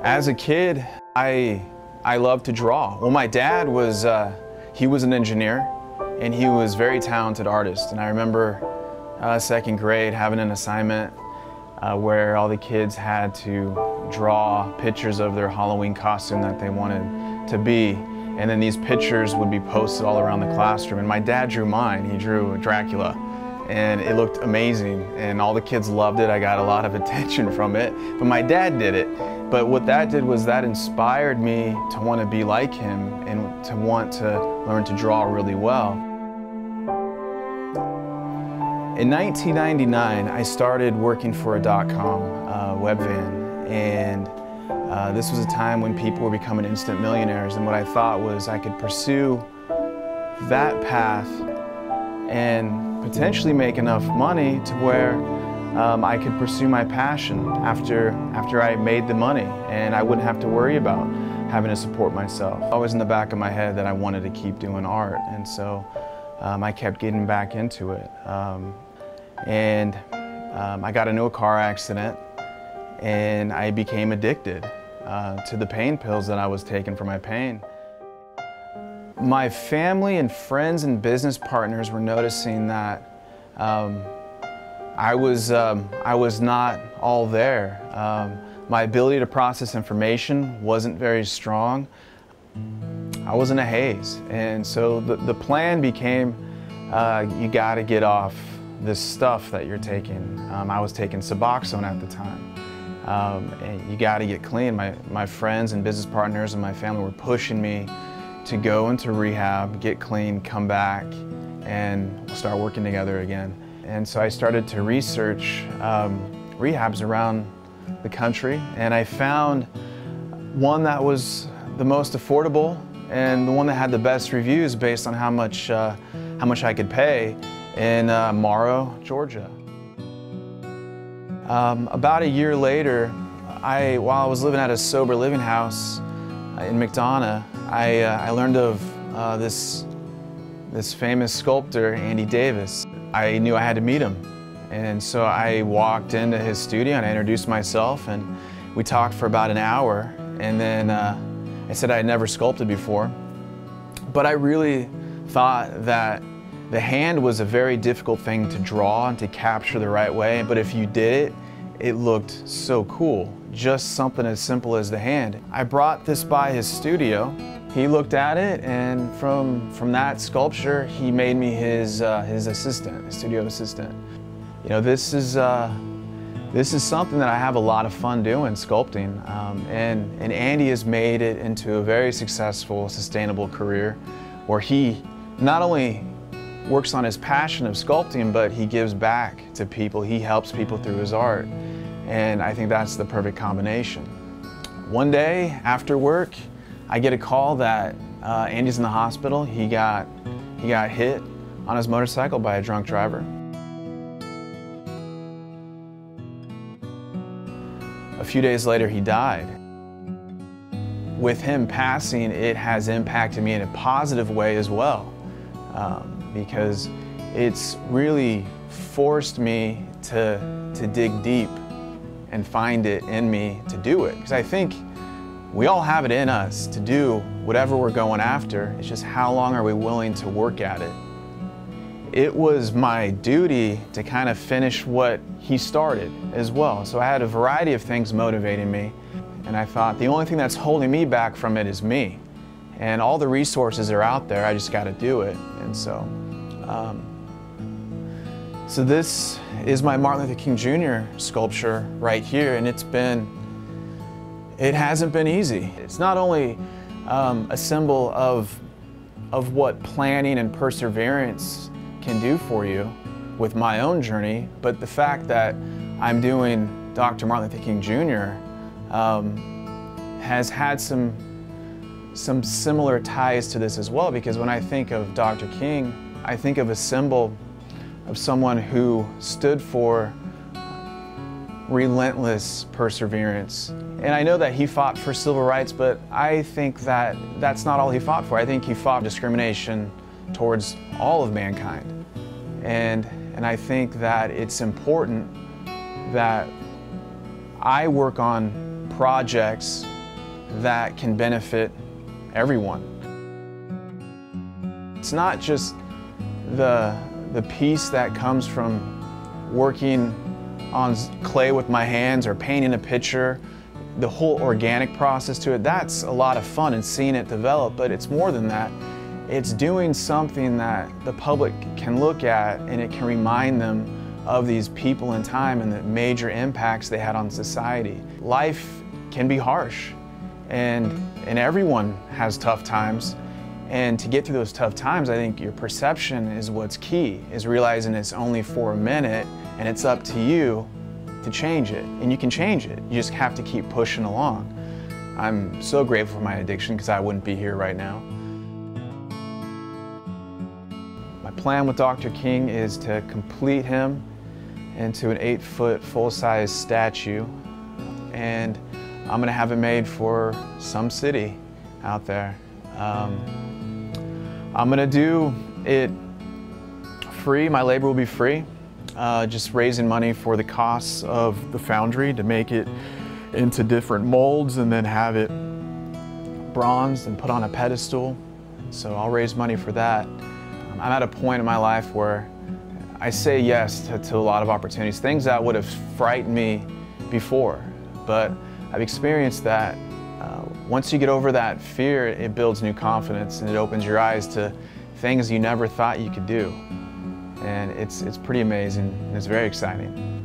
As a kid, I loved to draw. Well, my dad was, he was an engineer, and he was a very talented artist. And I remember second grade having an assignment where all the kids had to draw pictures of their Halloween costume that they wanted to be. And then these pictures would be posted all around the classroom. And my dad drew mine. He drew Dracula. And it looked amazing. And all the kids loved it. I got a lot of attention from it. But my dad did it. But what that did was that inspired me to want to be like him and to want to learn to draw really well. In 1999, I started working for a .com web van, and this was a time when people were becoming instant millionaires, and what I thought was I could pursue that path and potentially make enough money to where I could pursue my passion after I made the money, and I wouldn't have to worry about having to support myself. Always in the back of my head that I wanted to keep doing art, and so I kept getting back into it. I got into a car accident, and I became addicted to the pain pills that I was taking for my pain. My family and friends and business partners were noticing that I was not all there. My ability to process information wasn't very strong. I was in a haze, and so the plan became you got to get off this stuff that you're taking. I was taking Suboxone at the time. And you got to get clean. My friends and business partners and my family were pushing me to go into rehab, get clean, come back, and start working together again. And so I started to research rehabs around the country, and I found one that was the most affordable and the one that had the best reviews based on how much I could pay in Morrow, Georgia. About a year later, while I was living at a sober living house in McDonough, I learned of this famous sculptor, Andy Davis. I knew I had to meet him, and so I walked into his studio and I introduced myself, and we talked for about an hour, and then I said I had never sculpted before, but I really thought that the hand was a very difficult thing to draw and to capture the right way, but if you did it, it looked so cool. Just something as simple as the hand. I brought this by his studio. He looked at it, and from that sculpture, he made me his assistant, his studio assistant. You know, this is something that I have a lot of fun doing, sculpting, and Andy has made it into a very successful, sustainable career, where he not only works on his passion of sculpting, but he gives back to people. He helps people through his art, and I think that's the perfect combination. One day after work, I get a call that Andy's in the hospital. He got hit on his motorcycle by a drunk driver. A few days later, he died. With him passing, it has impacted me in a positive way as well. Because it's really forced me to dig deep and find it in me to do it. Because I think we all have it in us to do whatever we're going after. It's just how long are we willing to work at it. It was my duty to kind of finish what he started as well. So I had a variety of things motivating me, and I thought the only thing that's holding me back from it is me. And all the resources are out there, I just got to do it. And so this is my Martin Luther King Jr. sculpture right here, and it hasn't been easy. It's not only a symbol of what planning and perseverance can do for you with my own journey, but the fact that I'm doing Dr. Martin Luther King Jr. Has had some similar ties to this as well, because when I think of Dr. King, I think of a symbol of someone who stood for relentless perseverance. And I know that he fought for civil rights, but I think that that's not all he fought for. I think he fought discrimination towards all of mankind. And I think that it's important that I work on projects that can benefit everyone. It's not just the peace that comes from working on clay with my hands or painting a picture, the whole organic process to it. That's a lot of fun and seeing it develop, but it's more than that. It's doing something that the public can look at and it can remind them of these people in time and the major impacts they had on society. Life can be harsh and everyone has tough times. And to get through those tough times, I think your perception is what's key, is realizing it's only for a minute and it's up to you to change it. And you can change it. You just have to keep pushing along. I'm so grateful for my addiction because I wouldn't be here right now. My plan with Dr. King is to complete him into an 8-foot full-size statue. And I'm gonna have it made for some city out there. I'm gonna do it free. My labor will be free. Just raising money for the costs of the foundry to make it into different molds and then have it bronzed and put on a pedestal. So I'll raise money for that. I'm at a point in my life where I say yes to a lot of opportunities, things that would have frightened me before, but I've experienced that once you get over that fear, it builds new confidence and it opens your eyes to things you never thought you could do. And it's pretty amazing and it's very exciting.